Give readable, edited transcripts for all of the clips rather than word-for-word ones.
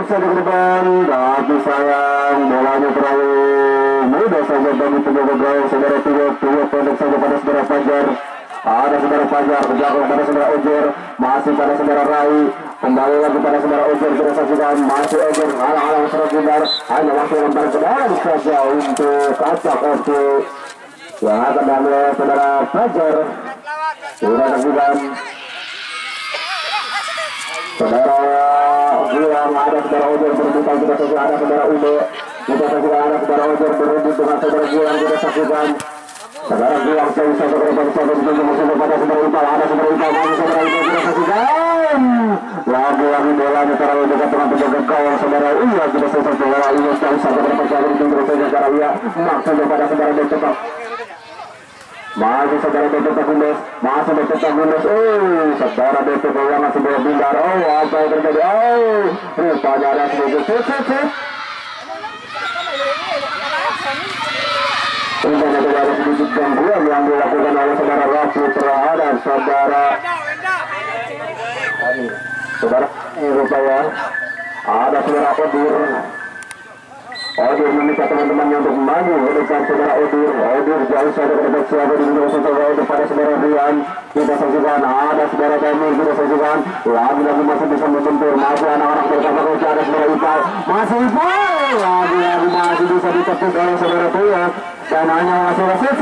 saja ke depan, tapi sayang bolanya terlalu mudah saja bagi penjaga gawang saudara. Tiga pendek saja pada saudara Fajar. Ada saudara Fajar berjalan pada saudara Ojer, masih pada saudara Rai, kembali lagi pada saudara Ojer. Kita saksikan masih Ojer halang-halang saudara Bundar, hanya waktu yang lempar ke dalam saja untuk Kacak FC yang akan diambil saudara Fajar. Sudah saksikan saudara Gilang, ada saudara Ojer berbuka, kita saksikan ada saudara Ude, kita saksikan ada saudara Ojer berunding dengan saudara Gilang. Kita saksikan saudara Gilang jauh saja ke depan, saudara Gilang masuk kepada saudara Ipal, ada saudara Ipal, masih saudara Ipal. Kita saksikan lagi bolanya terlalu dekat dengan penjaga gawang saudara Iya. Kita saksikan saudara Iya jauh saja ke depan, saudara Ipal saja saudara Iya maksudnya pada saudara Deketak. Masih saudara Deketak Gundes, masih Deketak Gundes. Saudara Deketak yang masih bawa Bundar. Apa yang terjadi? Rupanya ada sedikit sit. Rupanya ada sedikit gangguan yang dilakukan oleh saudara Rafi terhadap saudara ini. Rupanya ada saudara Odir meminta teman-temannya untuk maju ke depan saudara Odir jauh saja ke depan, siapa di bawah saudara Odir pada saudara Rian. Kita saksikan ada saudara Dami, kita saksikan lagi masih bisa membentur, masih anak-anak bersama coach, ada saudara Ipal, masih Ipal lagi masih bisa ditepuk oleh saudara Tuyat dan hanya masih wasit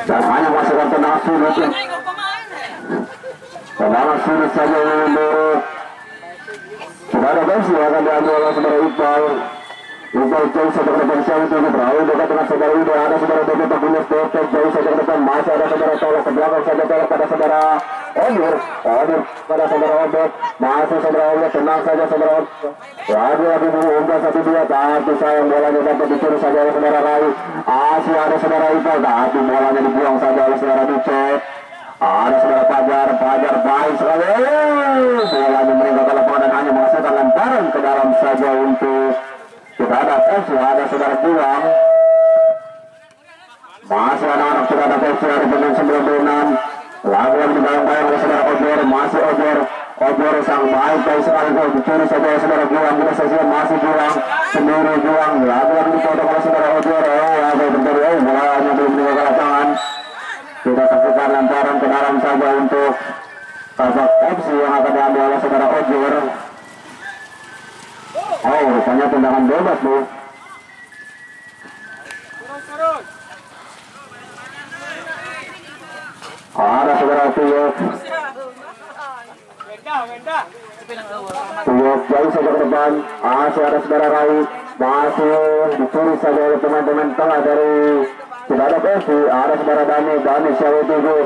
dan hanya masih tendangan sulit saja untuk saudara Bensi akan diambil oleh saudara Iqbal. Iqbal jauh saja ke depan, siapa itu berlalu dekat dengan saudara Uda. Ada saudara Deketak Gundes, jauh saja ke depan, masih ada saudara Tolak ke belakang saja, Tolak pada saudara Odir pada saudara Obet, masih saudara Obet, tenang saja saudara Obet. Lagi umpan 1-2, tapi sayang bolanya dapat dicuri saja oleh saudara Rai. Masih ada saudara Iqbal, tapi bolanya dibuang saja oleh saudara Dicet. Ada saudara Fajar baik sekali, bolanya meninggalkan lapangan dan hanya menghasilkan lemparan ke dalam saja untuk kita ada FC. Ada saudara Gilang, masih anak-anak sudah ada FC dari pemain 96 lagu yang dibayang-bayang oleh saudara Ojer, masih Ojer sang baik sekali, gol dicuri saja oleh saudara Gilang. Kita saksikan masih Gilang sendiri, Gilang lagu yang dipotong oleh saudara Ojer. Apa yang terjadi? Bolanya belum meninggalkan lapangan. Kita saksikan lemparan ke dalam saja untuk Kacak FC yang akan diambil oleh saudara Ojer. Rupanya tendangan bebas bu. Ada saudara Tuyuk jauh saja ke depan, masih ada saudara Rai, masih dicuri saja oleh pemain-pemain tengah dari tidak ada FC. Ada saudara Dani Syawetigo,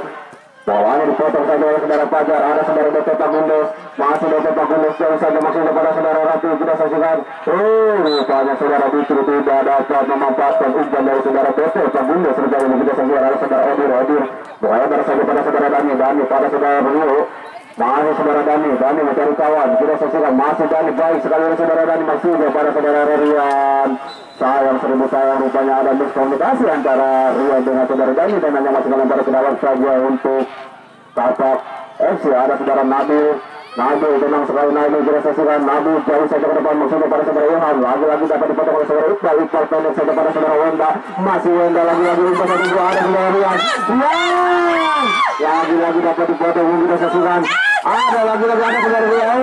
bolanya dipotong saja oleh saudara Fajar. Ada saudara Deketak Gundes, masih Deketak Gundes jauh saja masih kepada saudara Ratu. Kita saksikan rupanya saudara Dicuri tidak dapat memanfaatkan umpan dari saudara Deketak Gundes. Sejauh ini kita saksikan ada saudara Odir bolanya pada saja pada saudara Dani pada saudara Rio, masih saudara Dani mencari kawan. Kita saksikan masih Dani baik sekali oleh saudara Dani, masih pada saudara Rian. Sayang rupanya ada miskomunikasi antara Rian dengan saudara Dani dan hanya masih lempar ke dalam saja untuk Kacak FC. Ada saudara Nabil tenang sekali Nabil. Kita saksikan Nabil jauh saja ke depan, maksudnya pada saudara Ilham, lagi dapat dipotong oleh saudara Iqbal pendek saja pada saudara Wenda, masih Wenda lagi umpan 1-2. Ada saudara Rian lagi dapat dipotong. Kita saksikan ada lagi ada saudara Rian,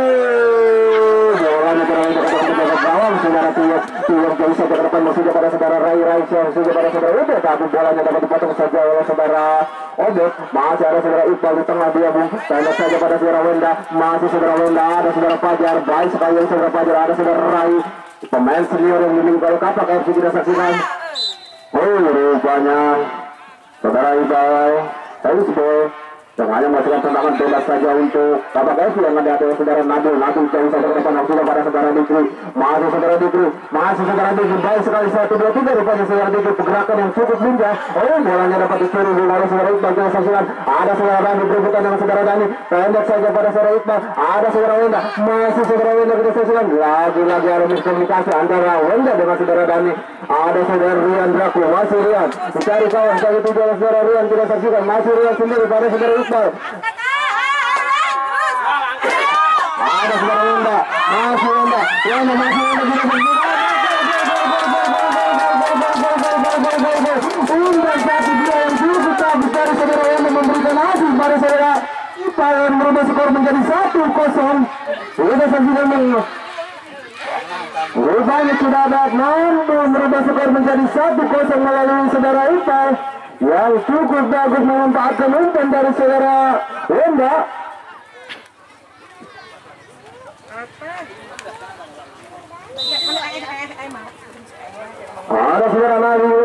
bolanya terlalu dekat dengan gawang saudara Tuyuk jauh saja ke depan, maksudnya pada saudara Rai maksudnya pada saudara Ubed, tapi bolanya dapat dipotong saja oleh saudara Obet. Masih ada saudara Iqbal di tengah, dia pendek saja pada saudara Wenda, masih saudara Wenda. Ada saudara Fajar baik sekali yang saudara Fajar. Ada saudara Rai, pemain senior yang dimiliki oleh Kacak FC. Kita saksikan rupanya saudara Iqbal yang hanya melakukan tendangan bebas saja untuk Kacak FC yang ada saudara Nabil jauh saja ke depan, maksudnya pada saudara Dikri, masih saudara Dikri baik sekali 1-2-3. Rupanya saudara Dikri pergerakan yang cukup lincah. Bolanya dapat dicuri oleh saudara Iqbal. Kita saksikan ada saudara Dani berbukan dengan saudara Dani, pendek saja pada saudara Iqbal. Ada saudara Wenda, masih saudara Wenda. Kita saksikan lagi ada miskomunikasi antara Wenda dengan saudara Dani. Ada saudara Rian Draku, masih Rian mencari kawan saja tujuh saudara Rian. Kita saksikan masih Rian sendiri pada saudara Iqbal. ada saudara Wenda, masih Wenda, masih Wenda umpan satu dia yang cukup bagus dari saudara Wenda memberikan hasil pada saudara Ipa yang merubah skor menjadi 1-0. Sudah saksikan rupanya sudah ada mampu merubah skor menjadi 1-0 melalui saudara Ipa yang cukup bagus memanfaatkan umpan dari saudara Wenda. Ada saudara Nabi,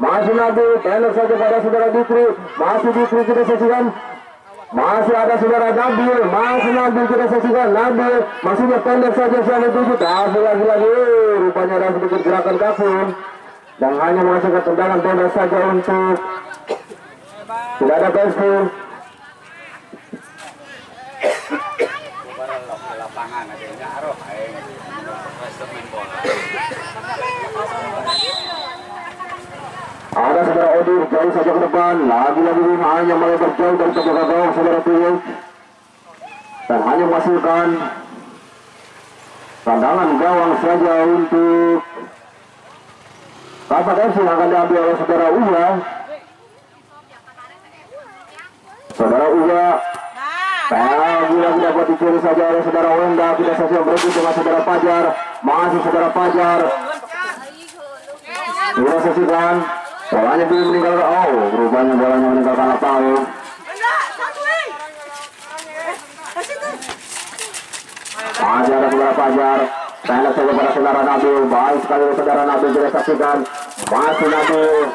masih Nabi, pendek saja pada saudara Dikri, masih Dikri kita saksikan, masih ada saudara Nabil, masih Nabil kita saksikan, Nabil masihnya pendek saja sampai 7, tapi lagi-lagi rupanya ada sedikit gerakan kaki dan hanya menghasilkan tendangan bebas saja untuk tidak ada penalti. Ada saudara Odir jauh saja ke depan, lagi-lagi hanya melebar jauh dari penjaga gawang saudara Tuyuk dan hanya menghasilkan tendangan gawang saja untuk Kapak FC yang akan diambil oleh saudara Uya. Saudara Uya lagi-lagi dapat dicuri saja oleh saudara Wenda, tidak saja berebut dengan saudara Fajar, masih saudara Fajar. Kita saksikan bolanya belum meninggalkan, rupanya bolanya meninggalkan lapangan. Masih ada saudara Fajar, pendek saja pada saudara Nabil, baik sekali saudara Nabil kita saksikan, masih Nabil.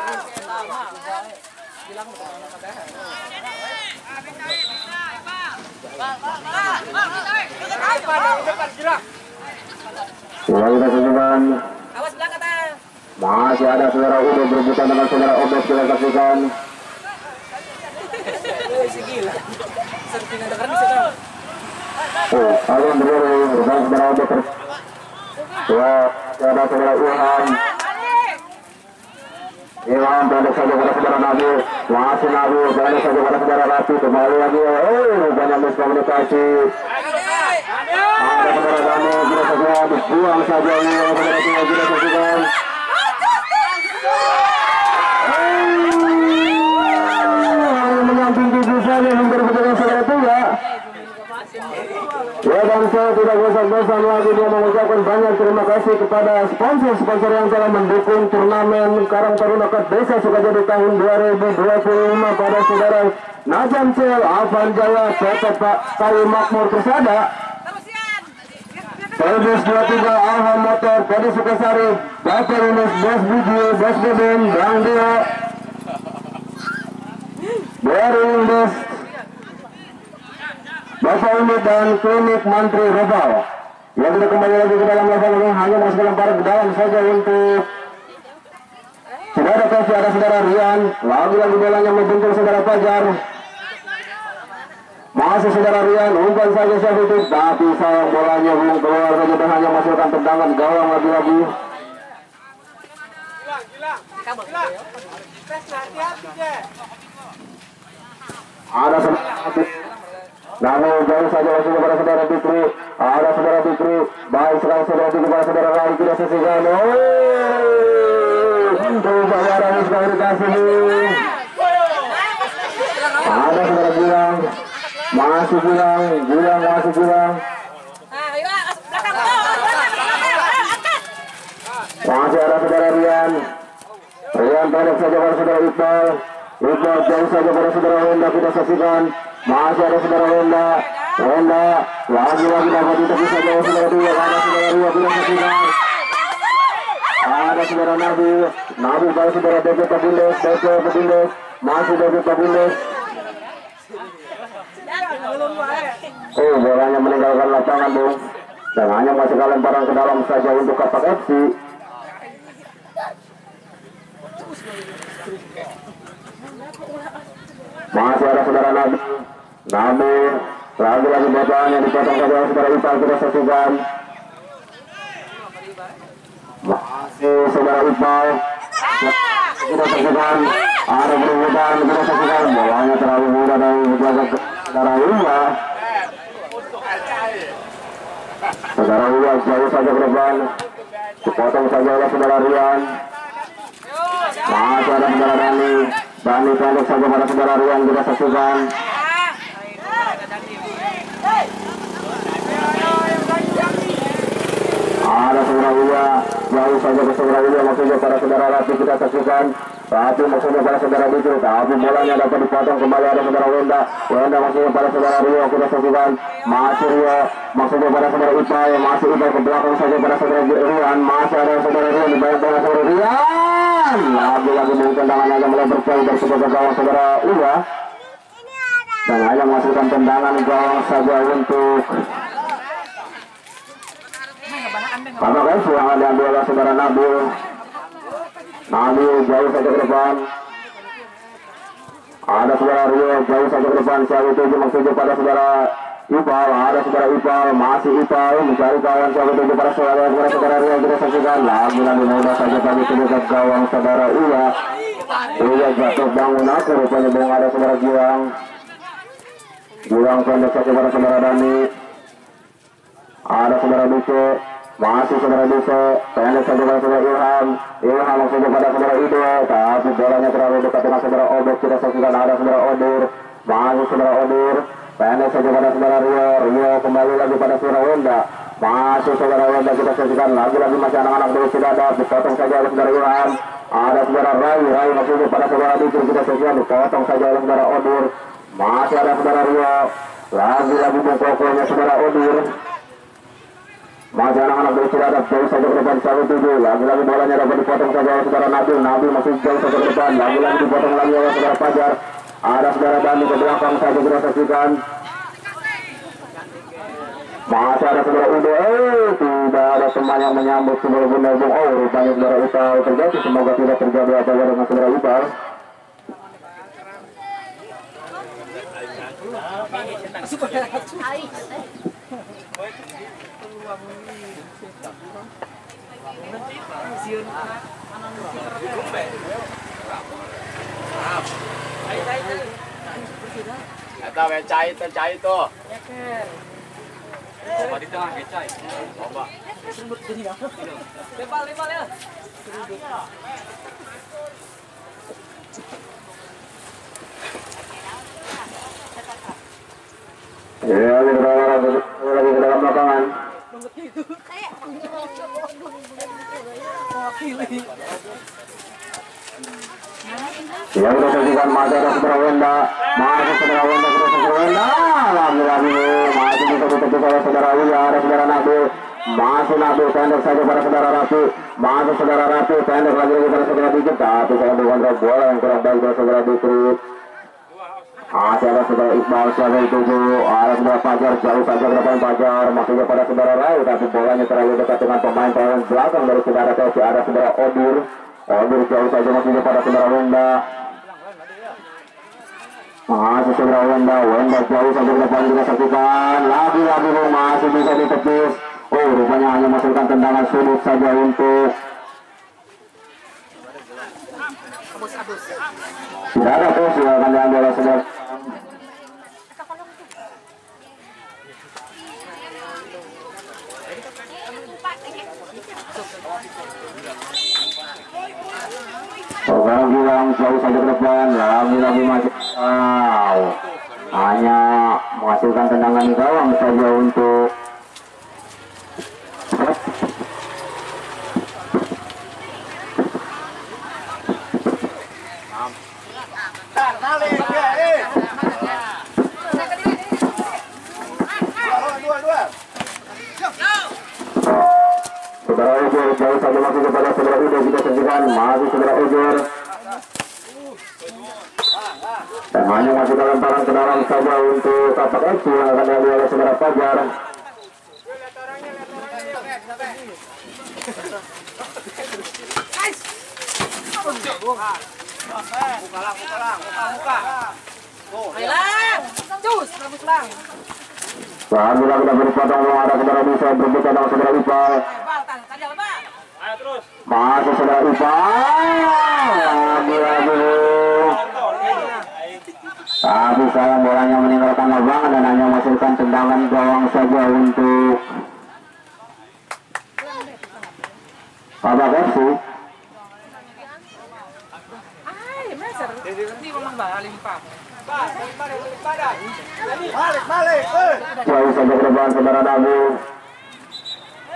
Coba kita saksikan. Masih ada saudara Udo berebutan dengan saudara Obes kita saksikan. Kalian berdiri dengan saudara Obes. Ada saudara Ilham. Ilham pendek saja pada saudara Nabil, masih Nabil pendek saja pada saudara Ratu, kembali lagi. Banyak miskomunikasi. Ada saudara Dani, kita saksikan, buang saja ini saudara Tua kita saksikan. Menyamping tubuh saja yang berpegang saudara Tua. Ya, dan saya tidak bosan-bosan lagi dia mengucapkan banyak terima kasih kepada sponsor-sponsor yang telah mendukung turnamen Karang Taruna Cup Desa Sukajadi tahun 2025 pada saudara Najam Cel, Avan Jaya, PT Pak Kayu Makmur Persada, Pelbus 23, Alham Motor, Padi Sukasari, Bapak Yunus, Bos Bujil, Bos Beben, Bang Dio, Dari Indus, Bapak Unit dan Klinik Mantri Rebal. Ya, kita kembali lagi ke dalam lapangan ini, hanya masuk lempar ke dalam saja untuk saudara Kofi. Ada saudara Rian, lagi-lagi bolanya membentur saudara Fajar. Masih saudara Rian, umpan saja Syafiq, tapi sayang bolanya belum keluar saja dan hanya masukkan tendangan gawang lagi-lagi. Ada saudara namun jauh saja masuk kepada saudara Dikri. Ada saudara Dikri, baik sekali saudara Dikri kepada saudara Rai, tidak saksikan. Saudara miskomunikasi. Ada saudara Gilang, masih Gilang masih Gilang. Masih ada saudara Rian pendek saja pada saudara Iqbal jauh saja pada saudara Wenda, kita saksikan. Masih ada saudara Wenda lagi-lagi dapat ditepis saja oleh saudara Ria. Ada saudara Ria, kita saksikan. Ada saudara Nabi pada saudara Bebe Pabundes, masih Bebe Pabundes. Bolanya meninggalkan lapangan dong, dan hanya masih lemparan ke dalam saja untuk Kapak FC. Masih ada saudara Nabi lagi-lagi bapaknya dipotong saja oleh saudara Ipal, kita saksikan. Masih saudara Ipal, kita saksikan. Ada perebutan, kita saksikan. Bolanya terlalu mudah dari menjaga saudara Uya. Saudara Rian jauh saja ke depan, dipotong saja oleh saudara Rian. Masih ada saudara Dani pendek saja pada saudara Rian, kita saksikan. Ada saudara Wia, jauh saja ke saudara Wia, maksudnya pada saudara Rati, kita saksikan. Rati maksudnya pada saudara Dikri, tapi bolanya dapat dipotong kembali, ada saudara Wenda maksudnya pada saudara Rio, kita saksikan. Masih Rio, maksudnya pada saudara Ipai, masih Ipai ke belakang saja pada saudara Rian, masih ada saudara Rian di belakang saudara Rian. Lagi-lagi dengan tendangan aja mulai berkali dari sebagai gawang saudara Wia, dan hanya menghasilkan tendangan gawang saja untuk apakah yang ada diambil oleh saudara Nabil jauh saja ke depan. Ada saudara Rio jauh saja ke depan, siapa itu maksudnya pada saudara Ipal, ada saudara Ipal, masih Ipal mencari kawan, siapa itu pada saudara Rio, kita saksikan. Lagi-lagi mudah saja tadi terdekat gawang saudara Iya jatuh bangun aku, rupanya belum ada saudara Gilang pendek saja pada saudara Dani. Ada saudara Duce, masih saudara Duce, pendek saja pada saudara Ilham maksudnya pada saudara Ido, tapi bolanya terlalu dekat dengan saudara Obek, kita saksikan. Ada saudara Odur, masih saudara Odur, pendek saja pada saudara Rio kembali lagi pada saudara Wenda, masih saudara Wenda, kita saksikan. Lagi-lagi masih anak-anak dulu sudah ada, dipotong saja oleh saudara Ilham. Ada saudara Rai maksudnya pada saudara Dikri, kita saksikan, dipotong saja oleh saudara Odur. Masih ada saudara Rio, lagi-lagi pokoknya saudara Odur. Masih anak-anak dari Ciradap jauh saja ke depan, satu tujuh. Lagi-lagi bolanya dapat dipotong saja oleh saudara Nabil masih jauh saja ke depan. Lagi-lagi dipotong lagi oleh saudara Fajar. Ada saudara Dani ke belakang saja, kita saksikan. Masih ada saudara Udo, tidak ada teman yang menyambut sebelum benar-benar. Oh, rupanya saudara Ipal terjadi. Semoga tidak terjadi apa-apa dengan saudara Ipal. Eta cai tuh. Coba di tengah cai. Coba. Lebal ya. Ya, lagi ke dalam lapangan. Ya, kita saksikan masih ada saudara Wenda, lagi-lagi masih bisa ditepi oleh saudara Wia, ada saudara Nabil, masih Nabil pendek saja pada saudara Rati, masih saudara Rati pendek lagi-lagi pada saudara Dikri, tapi saya mengontrol bola yang kurang baik dari saudara Dikri. Masih ada saudara Iqbal sebagai tujuh, ada saudara Fajar jauh saja ke depan Fajar, maksudnya pada saudara Rai, tapi bolanya terlalu dekat dengan pemain belakang dari saudara Tosi. Ada saudara Odur jauh saja maksudnya pada saudara Wenda. Masih saudara Wenda jauh saja ke depan, kita saksikan. Lagi-lagi masih bisa ditepis. Oh, rupanya hanya masukkan tendangan sudut saja untuk tidak ada terus yang akan diambil oleh saudara. Sekarang Gilang jauh saja ke depan, lagi-lagi masih hanya menghasilkan tendangan gawang saja untuk saudara Ujur jauh saja masih kepada saudara Udo, kita saksikan. Masih saudara Ujur dan hanya masih lemparan ke dalam saja untuk tapak FC yang akan diambil oleh saudara Fajar. Lagi-lagi kita berpotong, ada saudara bisa berbuka dengan saudara Ipal. Masih saudara Ipal, lagi-lagi. Tapi sayang bolanya meninggalkan lapangan dan hanya menghasilkan tendangan gawang saja untuk Abang FC. Jauh saja ke depan saudara Nabi.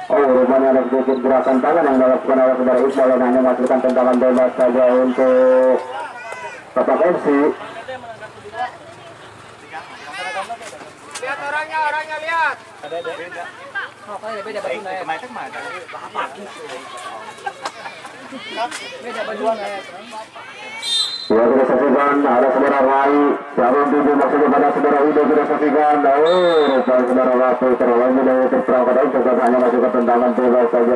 Oh, rupanya ada sedikit gerakan tangan yang dilakukan oleh saudara Iqbal dan hanya menghasilkan tendangan bebas saja untuk Bapak FC. Lihat orangnya lihat. Ada beda. Beda bajunya ya. Kemarin mana? Beda bajunya ya. Ya, kita saksikan ada saudara Rai jalan tujuh maksudnya pada saudara Udo kita saksikan. Oh, rupanya saudara Ratu terlalu dari terperangkat itu tetap hanya masukkan tendangan bebas saja.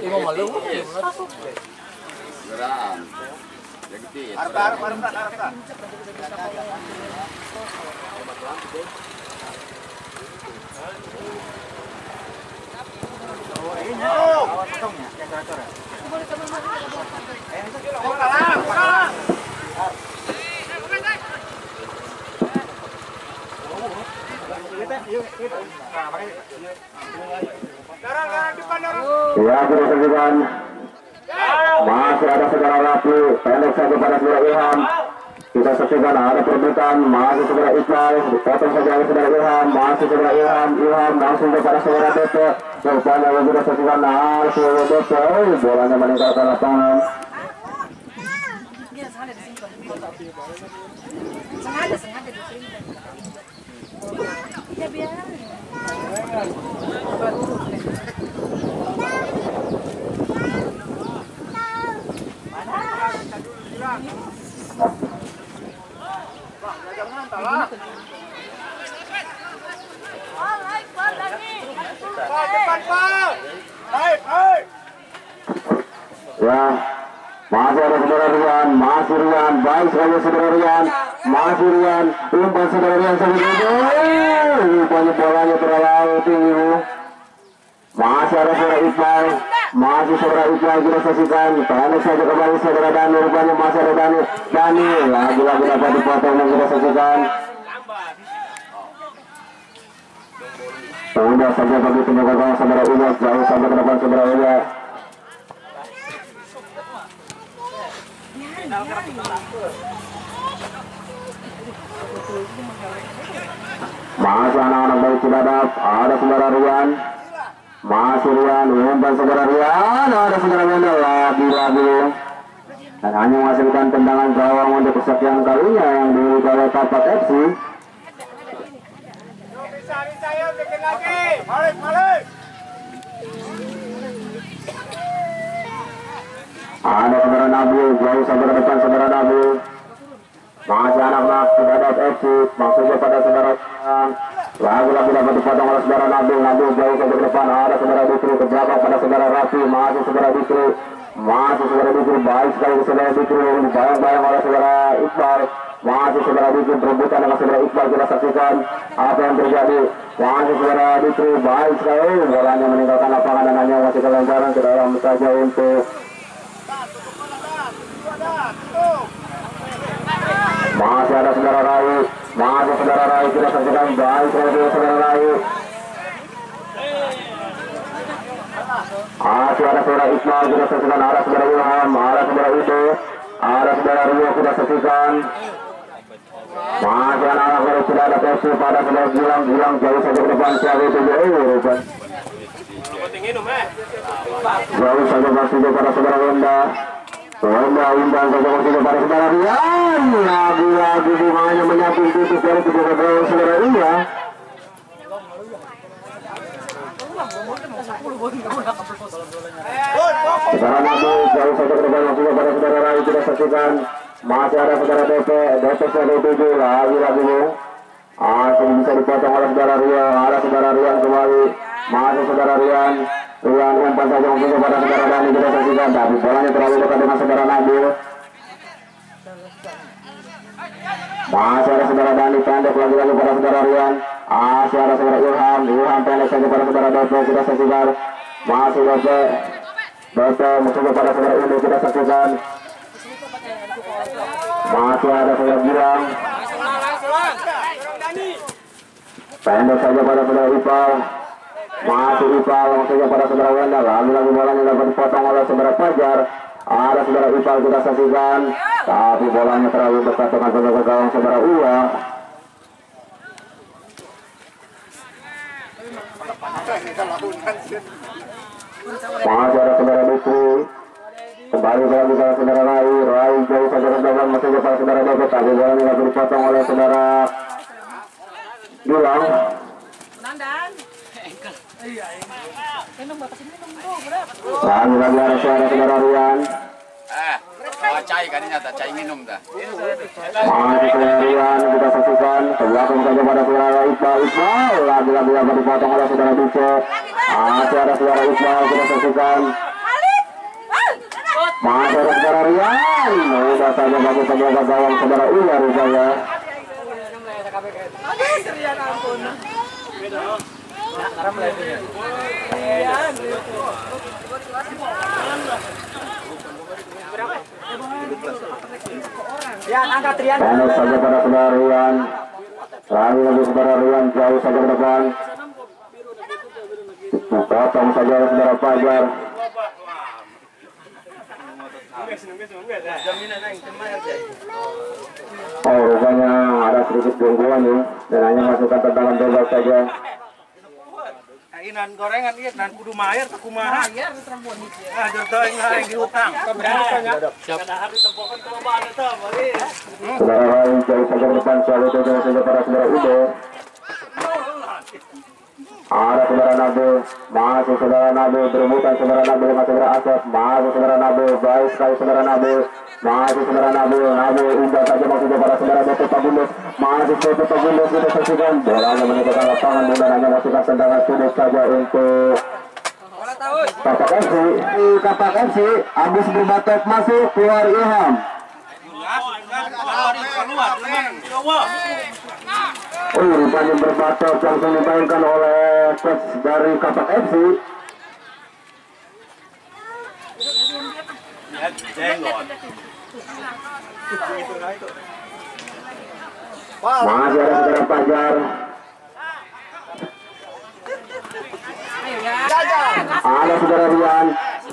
Ibu malu. Geram. Jadi. Arta. Ya, kita saksikan masih ada saudara Ratu pendek saja pada saudara Ilham. Kita saksikan ada perebutan masih saudara Iqbal dipotong saja oleh saudara Ilham, masih saudara Ilham langsung kepada saudara Dete. Rupanya kita saksikan masih Dete, bolanya meninggalkan lapangan. Sengaja di sini. Ya biar. Ya, masih ada saudara Rian, masih Rian, baik sekali saudara Rian, masih Rian, umpan saudara Rian sampai itu, rupanya bolanya terlalu tinggi. Masih ada saudara Iqbal, masih saudara Iqbal kita saksikan, pendek saja kembali saudara Dani, rupanya masih ada Dani, lagi-lagi dapat dipotong dan kita saksikan. Sudah saja bagi penjaga saudara Ulas, jauh sampai ke depan saudara Ulas. Masih anak-anak baik Cibadak, ada saudara Rian, masih Rian, umpan saudara Rian, ada saudara Wendel, lagi-lagi dan hanya menghasilkan tendangan gawang untuk kesekian kalinya yang dimiliki oleh Tapak FC. Bisa yuk bikin lagi. Balik. Ada saudara Nabil, jauh sampai ke depan saudara Nabil. Masih anak-anak Cibadak FC, maksudnya pada saudara lagi-lagi dapat dipotong oleh saudara Nabil jauh sampai ke depan. Ada saudara Dikri ke belakang pada saudara Rafi, masih saudara Dikri, baik sekali saudara Dikri, dibayang-bayang oleh saudara Iqbal. Masih saudara Dikri perebutan dengan saudara Iqbal, kita saksikan apa yang terjadi. Masih saudara Dikri, baik sekali, bolanya meninggalkan lapangan dan hanya masih kelancaran ke dalam saja untuk masih ada saudara Rai, kita saksikan baik sekali saudara Rai. Masih ada saudara Iqbal, kita saksikan ada saudara Ilham, ada saudara Udo, ada saudara Rio, kita saksikan. Masih anak-anak dari Cibadak FC pada saudara Gilang jauh saja ke depan siapa itu jauh saja masih pada saudara Wenda. Undang saja masih pada saudara Rian, lagi-lagi bunganya menyambung titik dari saudara Rian. Saudara Nabi jauh saja ke depan masih pada saudara Rai, kita saksikan. Masih ada saudara DP saudara 7, lagi-lagi masih bisa dipotong oleh saudara Rian. Ada saudara Rian kembali, masih saudara Rian umpan saja masuk kepada saudara Dani, kita saksikan, tapi bolanya terlalu dekat dengan saudara Nabil. Masih ada saudara Dani pendek lagi-lagi pada saudara Rian. Masih ada saudara Ilham pendek saja pada saudara DP, kita saksikan. Masih DP masuk kepada saudara Udo, kita saksikan. Masih ada saudara Gilang. Pendek saja pada saudara Ipal. Masih Ipal maksudnya pada saudara Wenda. Lagi-lagi bolanya dapat dipotong oleh saudara Fajar. Ada saudara Ipal kita saksikan. Tapi bolanya terlalu dekat dengan saudara gawang saudara Uwa. Masih ada saudara Dukri. Kembali lagi pada saudara Rai. Rai jauh saja ke belakang maksudnya pada saudara Dapat. Tapi bolanya dapat dipotong oleh saudara Gilang. Lagi-lagi ada saudara Rian. Cai kan ini cai minum dah. Masih saudara Rian kita saksikan. Sebelakang saja pada saudara Iqbal. Lagi-lagi dapat dipotong oleh saudara Duce. Masih ada saudara Iqbal kita saksikan. Masih ada saudara Rian. Mudah saja bagi penjaga gawang saudara Uya Rizaya. Pendek saja pada saudara Rian. Lagi saudara Rian jauh saja ke depan. Potong saja oleh saudara Fajar. Oh, rupanya ada sedikit gangguan ya, dan hanya masukkan tendangan bebas saja. Inan gorengan ieu nan kudu mayar ke kumaha? Mayar terambun hiji. Ah, jodoh yang dihutang. Kadahar ditempokan ke lobaan eta bari. Saudara lain jauh saja ke depan, selalu jauh saja para saudara Udo. Ada saudara Nabil, masih saudara Nabil, berebutan saudara Nabil dengan saudara Asep, masih saudara Nabil, baik sekali saudara Nabil, masih saudara Nabil, indah saja maksudnya para saudara Dato' Pagulus, masih Dato' Pagulus kita saksikan, bolanya meninggalkan lapangan, mudah hanya masukkan tendangan sudut saja untuk Kapak MC, Kapak MC, habis berbatok masuk, keluar Ilham. Oh, rupanya berbatok langsung dimainkan oleh coach dari Kapak FC. Masih ada saudara Fajar. Ada saudara Rian.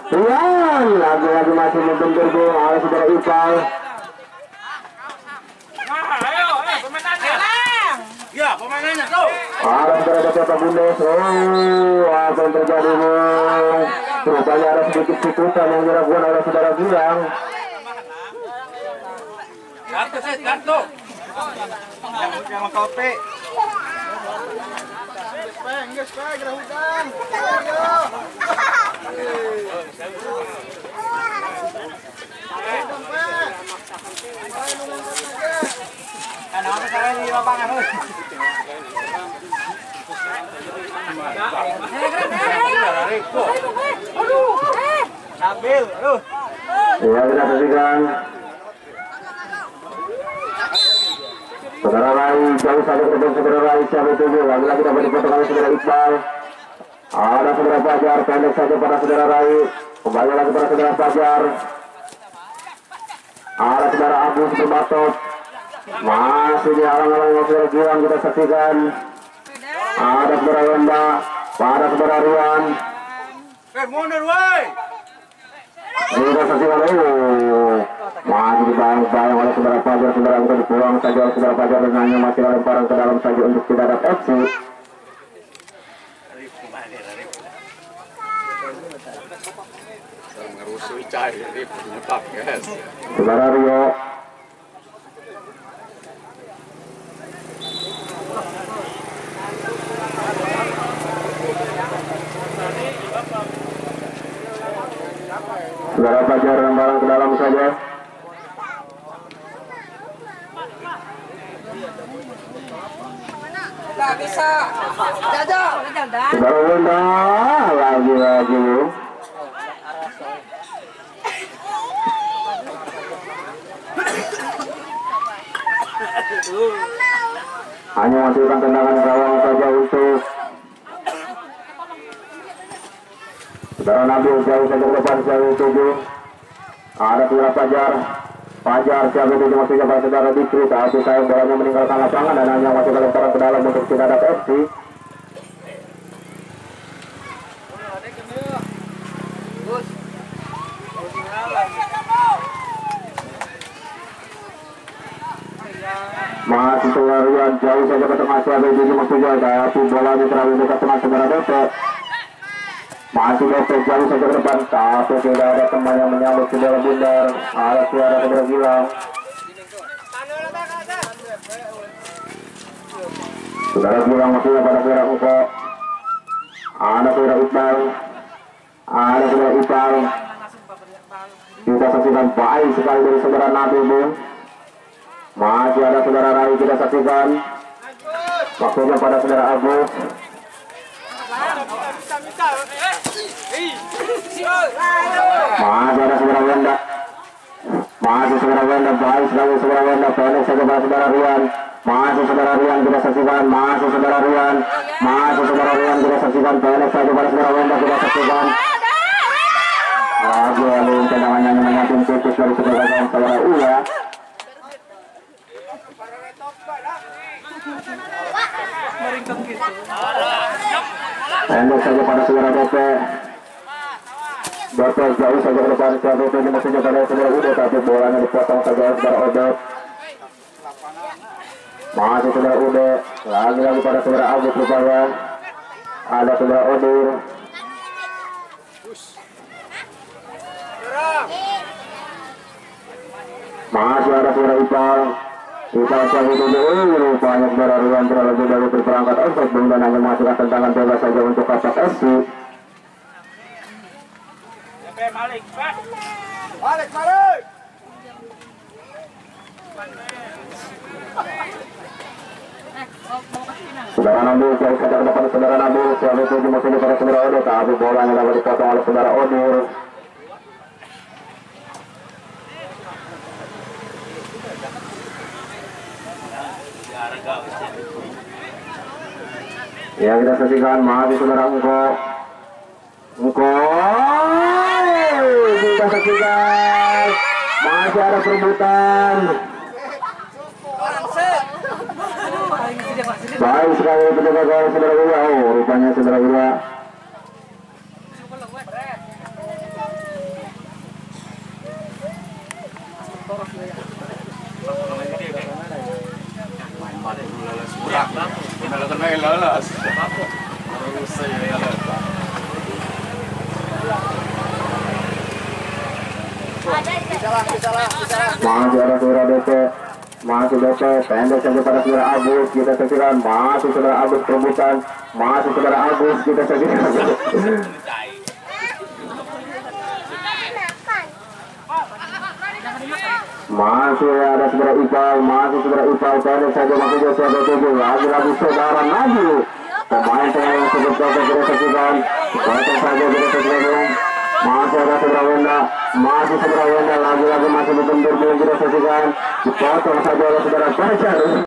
Rian lagi-lagi masih membentur-bentur. Ada saudara Ipal. Ya, pemainannya tuh. Ada saudara Dato' Pagulus. Oh, apa yang terjadi nih? Rupanya ada sedikit sikutan yang dilakukan oleh saudara Gilang. Kartu. Yang kopi. Geus pe, gerah hujan. Anak saya di lapangan euy. Ambil, aduh. Ya, kita saksikan. Saudara Rai jauh saja ke depan saudara Rai siapa itu lagi-lagi dapat dipotong oleh saudara Iqbal. Ada saudara Fajar pendek saja pada saudara Rai. Kembali lagi pada saudara Fajar. Ada saudara Agus berbatok. Masih dihalang-halang oleh saudara Gilang kita saksikan. Ada saudara Wenda. Ada saudara Rian. Mundur woi. Kita saksikan masih dibayang-bayang oleh saudara Fajar. Saudara untuk dipulang saja oleh saudara Fajar dengan hanya masih lemparan ke dalam saja untuk tidak ada FC. Saudara Rio. Saudara Fajar lemparan ke dalam saja. Nggak bisa. Jajak. Saudara Wenda lagi-lagi. Hanya masukkan tendangan gawang saja untuk saudara Nabil jauh saja ke depan jauh 7. Ada saudara Fajar. Fajar siap itu maksudnya para saudara Dikri, tapi saya bolanya meninggalkan lapangan dan hanya masuk ke dalam untuk Cibadak FC. Masih Sugarian jauh saja ke tengah siap itu maksudnya, tapi bolanya terlalu dekat tengah saudara DP. Masih DP jauh saja ke depan, tapi tidak ada teman yang menyambut saudara Bundar. Ada suara saudara Gilang. Saudara Gilang maksudnya pada saudara Uko. Ada saudara Iqbal. Ada saudara Iqbal. Kita saksikan baik sekali dari saudara Nabil Bung. Masih ada saudara Rai kita saksikan. Waktunya pada saudara Agus. Masih ada saudara Wenda. Masih saudara Wenda baik sekali saudara Wenda. Pendek saja pada saudara Rian. Masih saudara Rian kita saksikan. Masih saudara Rian. Masih saudara Rian kita saksikan. Pendek saja pada saudara Wenda kita saksikan. Lagi lalu tendangannya menyamping tipis dari saudara Uya. Pendek saja pada saudara DP. DP jauh saja ke depan. DP maksudnya pada saudara Ude, tapi bolanya dipotong saja saudara Obet. Masih saudara Ude. Lagi pada saudara Agus rupanya. Ada saudara Odir. Masih ada saudara Ipal. Ipal siap itu rupanya saudara Rian terlebih dahulu berperangkat offside, dan hanya menghasilkan tendangan bebas saja untuk Kapak SC. Balik. Saudara Nabil jauh saja ke depan saudara Nabil. Siap itu maksudnya pada saudara Odir, tapi bolanya dapat dipotong oleh saudara Odir. Ya kita saksikan masih saudara Engko. Kita saksikan masih ada perebutan. Baik sekali penjaga gawang saudara Wira. Oh rupanya saudara Wira. Masih ada saudara DP. Masih DP. Pendek saja pada saudara Agus. Kita saksikan masih saudara Agus perebutan. Masih saudara Agus kita saksikan. Masih ada saudara Ipal. Masih saudara Ipal. Pendek saja maksudnya saudara DP. Lagi-lagi saudara Nabil. Pemain yang sebut kita saksikan. Pendek saja kita saksikan. Masih ada saudara Wenda. Masih saudara Wenda. Lagi-lagi masih betul-betul kita saksikan. Dipotong saja oleh saudara Fajar.